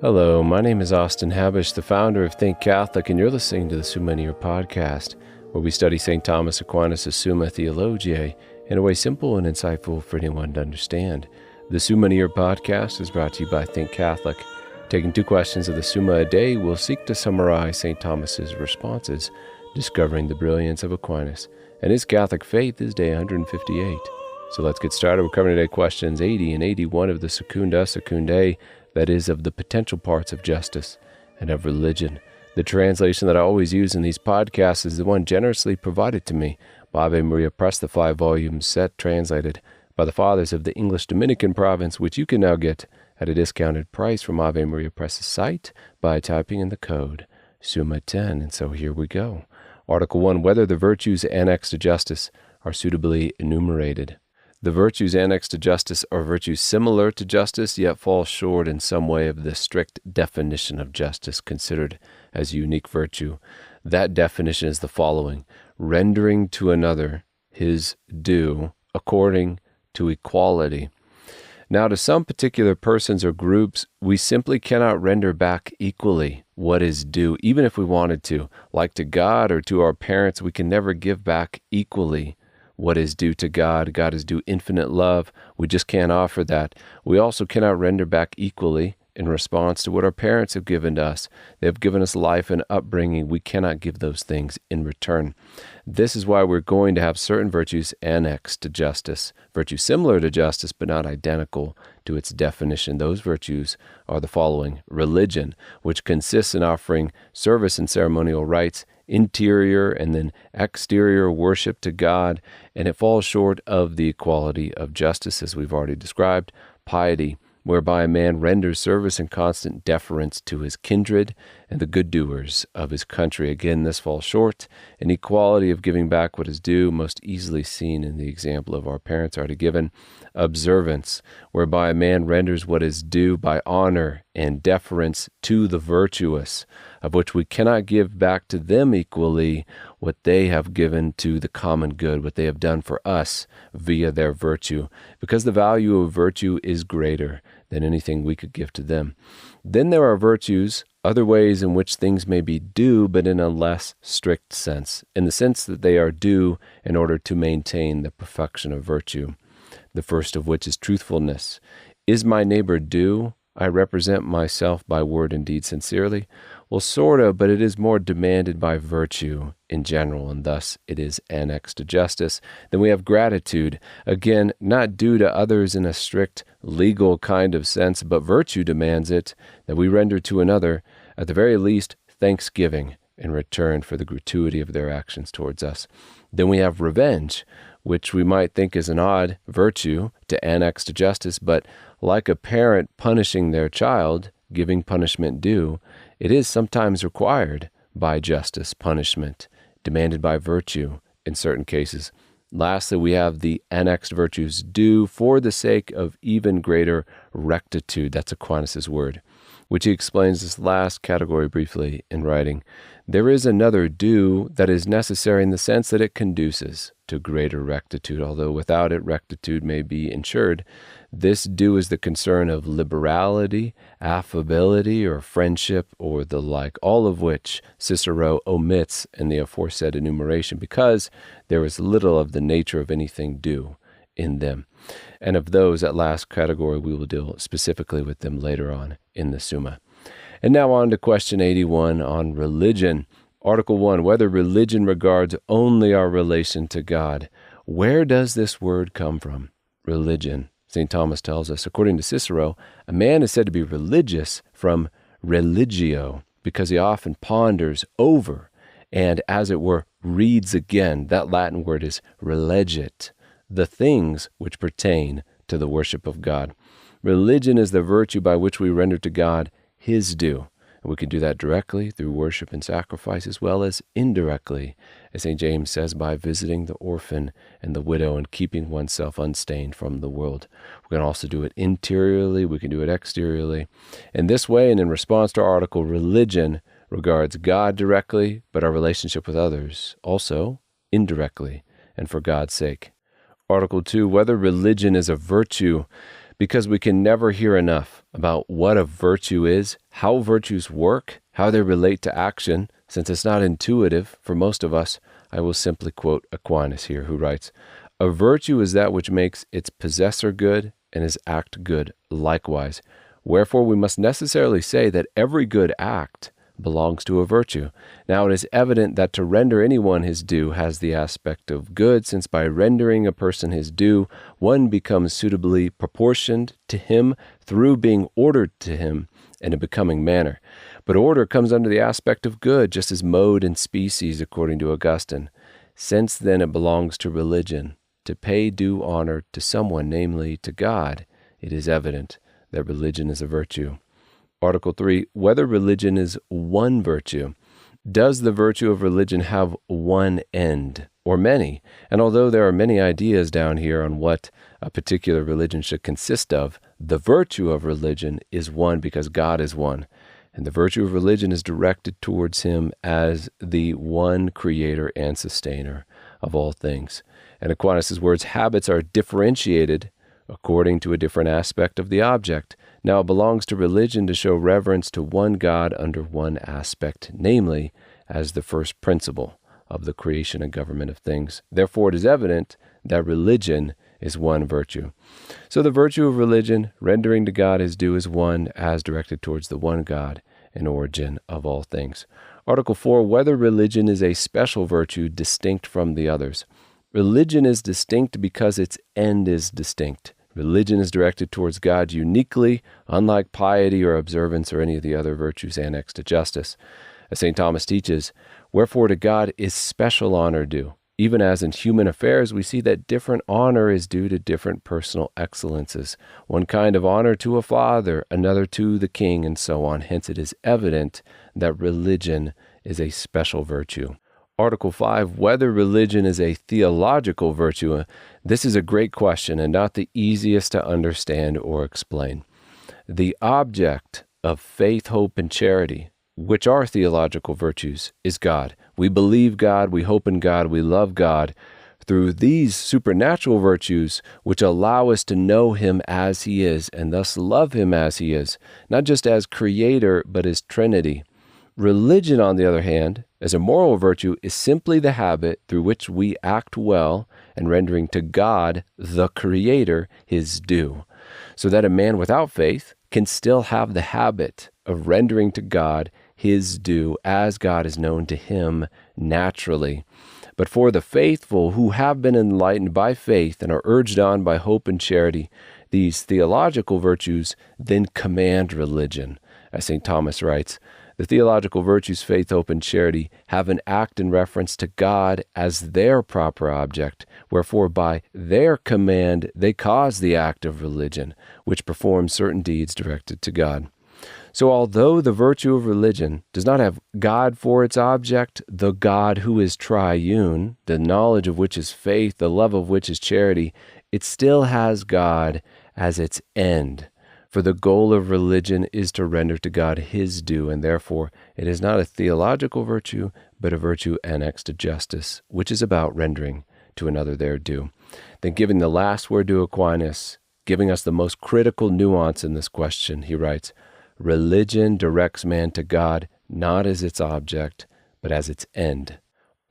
Hello, my name is Austin Habish, the founder of Think Catholic, and you're listening to the Summa podcast, where we study St. Thomas Aquinas' Summa Theologiae in a way simple and insightful for anyone to understand. The Summa podcast is brought to you by Think Catholic. Taking 2 questions of the Summa a day, we'll seek to summarize St. Thomas's responses, discovering the brilliance of Aquinas and his Catholic faith is day 158. So let's get started. We're covering today questions 80 and 81 of the Secundae, that is, of the potential parts of justice and of religion. The translation that I always use in these podcasts is the one generously provided to me by Ave Maria Press, the 5-volume set translated by the Fathers of the English Dominican province, which you can now get at a discounted price from Ave Maria Press's site by typing in the code Summa 10. And so here we go. Article 1, whether the virtues annexed to justice are suitably enumerated. The virtues annexed to justice are virtues similar to justice, yet fall short in some way of the strict definition of justice considered as a unique virtue. That definition is the following: rendering to another his due according to equality. Now, to some particular persons or groups, we simply cannot render back equally what is due, even if we wanted to. Like to God or to our parents, we can never give back equally what is due to God. God is due infinite love. We just can't offer that. We also cannot render back equally in response to what our parents have given to us. They have given us life and upbringing. We cannot give those things in return. This is why we're going to have certain virtues annexed to justice, virtues similar to justice but not identical to its definition. Those virtues are the following: religion, which consists in offering service and ceremonial rites, interior and then exterior worship to God, and it falls short of the equality of justice, as we've already described. Piety, whereby a man renders service and constant deference to his kindred and the good doers of his country. Again, this falls short. An equality of giving back what is due, most easily seen in the example of our parents already given. Observance, whereby a man renders what is due by honor and deference to the virtuous, of which we cannot give back to them equally what they have given to the common good, what they have done for us via their virtue, because the value of virtue is greater than anything we could give to them. Then there are virtues, other ways in which things may be due, but in a less strict sense, in the sense that they are due in order to maintain the perfection of virtue. The first of which is truthfulness. Is my neighbor due? I represent myself by word and deed sincerely. Well, sort of, but it is more demanded by virtue in general, and thus it is annexed to justice. Then we have gratitude. Again, not due to others in a strict legal kind of sense, but virtue demands it, that we render to another, at the very least, thanksgiving in return for the gratuity of their actions towards us. Then we have revenge, which we might think is an odd virtue to annex to justice, but like a parent punishing their child, giving punishment due, it is sometimes required by justice, punishment, demanded by virtue in certain cases. Lastly, we have the annexed virtues due for the sake of even greater rectitude. That's Aquinas' word, which he explains this last category briefly in writing. There is another due that is necessary in the sense that it conduces to greater rectitude, although without it rectitude may be ensured. This due is the concern of liberality, affability, or friendship, or the like, all of which Cicero omits in the aforesaid enumeration because there is little of the nature of anything due in them. And of those, that last category, we will deal specifically with them later on in the Summa. And now on to question 81 on religion. Article 1, whether religion regards only our relation to God. Where does this word come from? Religion. St. Thomas tells us, according to Cicero, a man is said to be religious from religio, because he often ponders over and, as it were, reads again. That Latin word is relegit, the things which pertain to the worship of God. Religion is the virtue by which we render to God his due. And we can do that directly through worship and sacrifice, as well as indirectly, as St. James says, by visiting the orphan and the widow and keeping oneself unstained from the world. We can also do it interiorly, we can do it exteriorly. In this way, and in response to our article, religion regards God directly, but our relationship with others also indirectly and for God's sake. Article 2, whether religion is a virtue. because we can never hear enough about what a virtue is, how virtues work, how they relate to action. Since it's not intuitive for most of us, I will simply quote Aquinas here, who writes, "A virtue is that which makes its possessor good and his act good likewise. Wherefore we must necessarily say that every good act belongs to a virtue. Now it is evident that to render anyone his due has the aspect of good, since by rendering a person his due, one becomes suitably proportioned to him through being ordered to him in a becoming manner. But order comes under the aspect of good, just as mode and species, according to Augustine. Since then it belongs to religion to pay due honor to someone, namely to God, it is evident that religion is a virtue." Article 3, whether religion is one virtue. Does the virtue of religion have one end, or many? And although there are many ideas down here on what a particular religion should consist of, the virtue of religion is one because God is one. And the virtue of religion is directed towards him as the one creator and sustainer of all things. In Aquinas' words, habits are differentiated according to a different aspect of the object. Now it belongs to religion to show reverence to one God under one aspect, namely, as the first principle of the creation and government of things. Therefore it is evident that religion is one virtue. So the virtue of religion, rendering to God his due, is one, as directed towards the one God and origin of all things. Article 4, whether religion is a special virtue distinct from the others. Religion is distinct because its end is distinct. Religion is directed towards God uniquely, unlike piety or observance or any of the other virtues annexed to justice. As St. Thomas teaches, wherefore to God is special honor due. Even as in human affairs, we see that different honor is due to different personal excellences. One kind of honor to a father, another to the king, and so on. Hence it is evident that religion is a special virtue. Article 5, whether religion is a theological virtue. This is a great question and not the easiest to understand or explain. The object of faith, hope, and charity, which are theological virtues, is God. We believe God, we hope in God, we love God through these supernatural virtues which allow us to know him as he is and thus love him as he is, not just as creator, but as Trinity. Religion, on the other hand, as a moral virtue, is simply the habit through which we act well and rendering to God, the Creator, his due, so that a man without faith can still have the habit of rendering to God his due as God is known to him naturally. But for the faithful who have been enlightened by faith and are urged on by hope and charity, these theological virtues then command religion. As St. Thomas writes, the theological virtues, faith, hope, and charity, have an act in reference to God as their proper object, wherefore by their command they cause the act of religion, which performs certain deeds directed to God. So although the virtue of religion does not have God for its object, the God who is triune, the knowledge of which is faith, the love of which is charity, it still has God as its end. For the goal of religion is to render to God his due, and therefore it is not a theological virtue, but a virtue annexed to justice, which is about rendering to another their due. Then giving the last word to Aquinas, giving us the most critical nuance in this question, he writes, religion directs man to God not as its object, but as its end.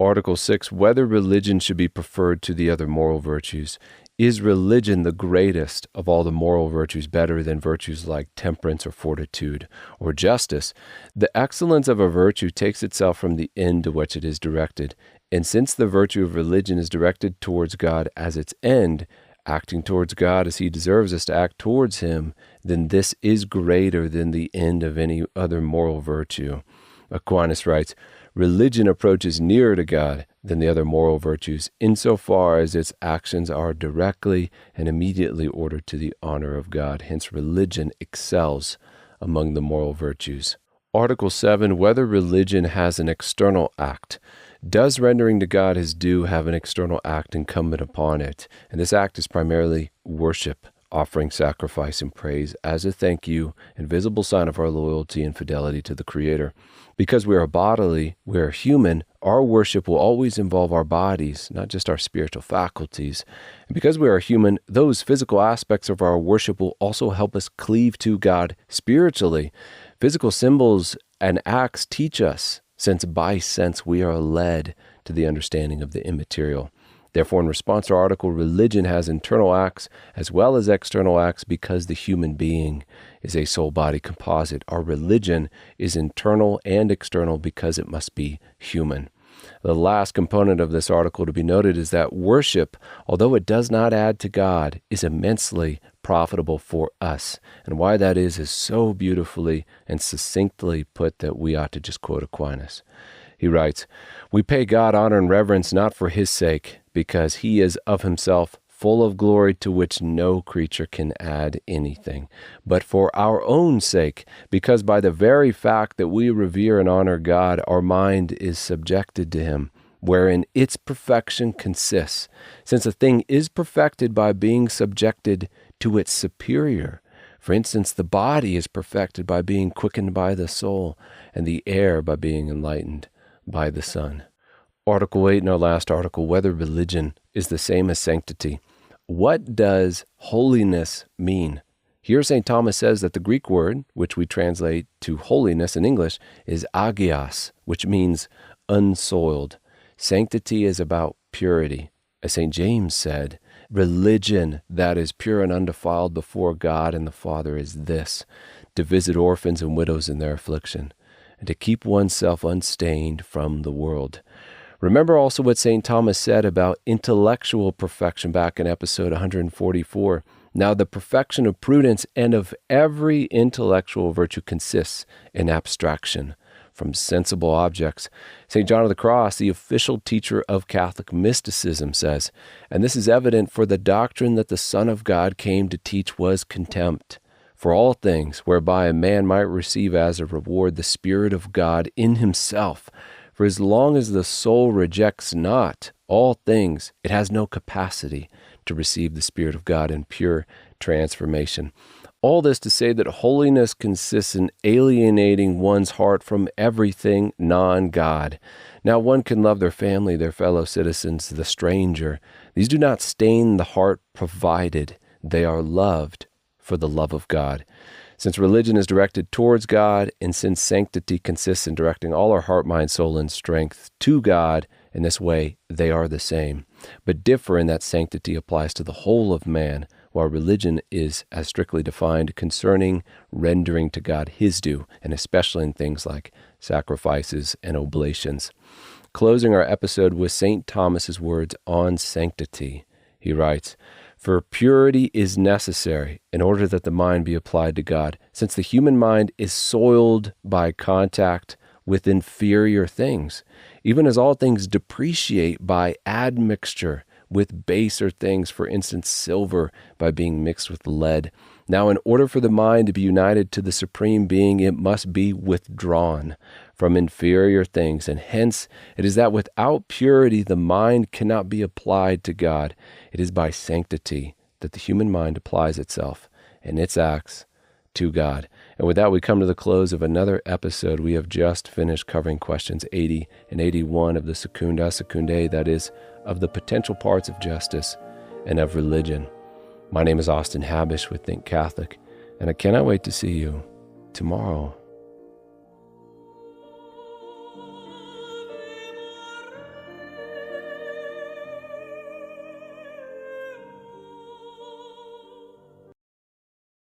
Article 6, whether religion should be preferred to the other moral virtues. Is religion the greatest of all the moral virtues, better than virtues like temperance or fortitude or justice? The excellence of a virtue takes itself from the end to which it is directed. And since the virtue of religion is directed towards God as its end, acting towards God as he deserves us to act towards him, then this is greater than the end of any other moral virtue. Aquinas writes, religion approaches nearer to God than the other moral virtues, insofar as its actions are directly and immediately ordered to the honor of God. Hence, religion excels among the moral virtues. Article 7, whether religion has an external act. Does rendering to God his due have an external act incumbent upon it? And this act is primarily worship. offering sacrifice and praise as a thank you and visible sign of our loyalty and fidelity to the Creator. Because we are bodily, we are human, our worship will always involve our bodies, not just our spiritual faculties. And because we are human, those physical aspects of our worship will also help us cleave to God spiritually. Physical symbols and acts teach us, since by sense we are led to the understanding of the immaterial. Therefore, in response to our article, religion has internal acts as well as external acts because the human being is a soul-body composite. Our religion is internal and external because it must be human. The last component of this article to be noted is that worship, although it does not add to God, is immensely profitable for us. And why that is so beautifully and succinctly put that we ought to just quote Aquinas. He writes, "We pay God honor and reverence not for his sake, because he is of himself full of glory to which no creature can add anything, but for our own sake, because by the very fact that we revere and honor God, our mind is subjected to him, wherein its perfection consists, since a thing is perfected by being subjected to its superior. For instance, the body is perfected by being quickened by the soul, and the air by being enlightened by the sun." Article 8 in our last article, whether religion is the same as sanctity. What does holiness mean? Here St. Thomas says that the Greek word, which we translate to holiness in English, is agios, which means unsoiled. Sanctity is about purity. As St. James said, religion that is pure and undefiled before God and the Father is this, to visit orphans and widows in their affliction, and to keep oneself unstained from the world. Remember also what St. Thomas said about intellectual perfection back in episode 144. Now the perfection of prudence and of every intellectual virtue consists in abstraction from sensible objects. St. John of the Cross, the official teacher of Catholic mysticism, says, "And this is evident, for the doctrine that the Son of God came to teach was contempt for all things, whereby a man might receive as a reward the Spirit of God in himself. For as long as the soul rejects not all things, it has no capacity to receive the Spirit of God in pure transformation." All this to say that holiness consists in alienating one's heart from everything non-God. Now one can love their family, their fellow citizens, the stranger. These do not stain the heart provided they are loved for the love of God. Since religion is directed towards God, and since sanctity consists in directing all our heart, mind, soul, and strength to God, in this way they are the same, but differ in that sanctity applies to the whole of man, while religion is, as strictly defined, concerning rendering to God his due, and especially in things like sacrifices and oblations. Closing our episode with St. Thomas's words on sanctity. He writes, "For purity is necessary in order that the mind be applied to God, since the human mind is soiled by contact with inferior things, even as all things depreciate by admixture with baser things, for instance, silver by being mixed with lead. Now, in order for the mind to be united to the Supreme Being, it must be withdrawn from inferior things, and hence it is that without purity the mind cannot be applied to God. It is by sanctity that the human mind applies itself and its acts to God." And with that, we come to the close of another episode. We have just finished covering questions 80 and 81 of the Secunda Secundae, that is, of the potential parts of justice and of religion. My name is Austin Habish with Think Catholic, and I cannot wait to see you tomorrow.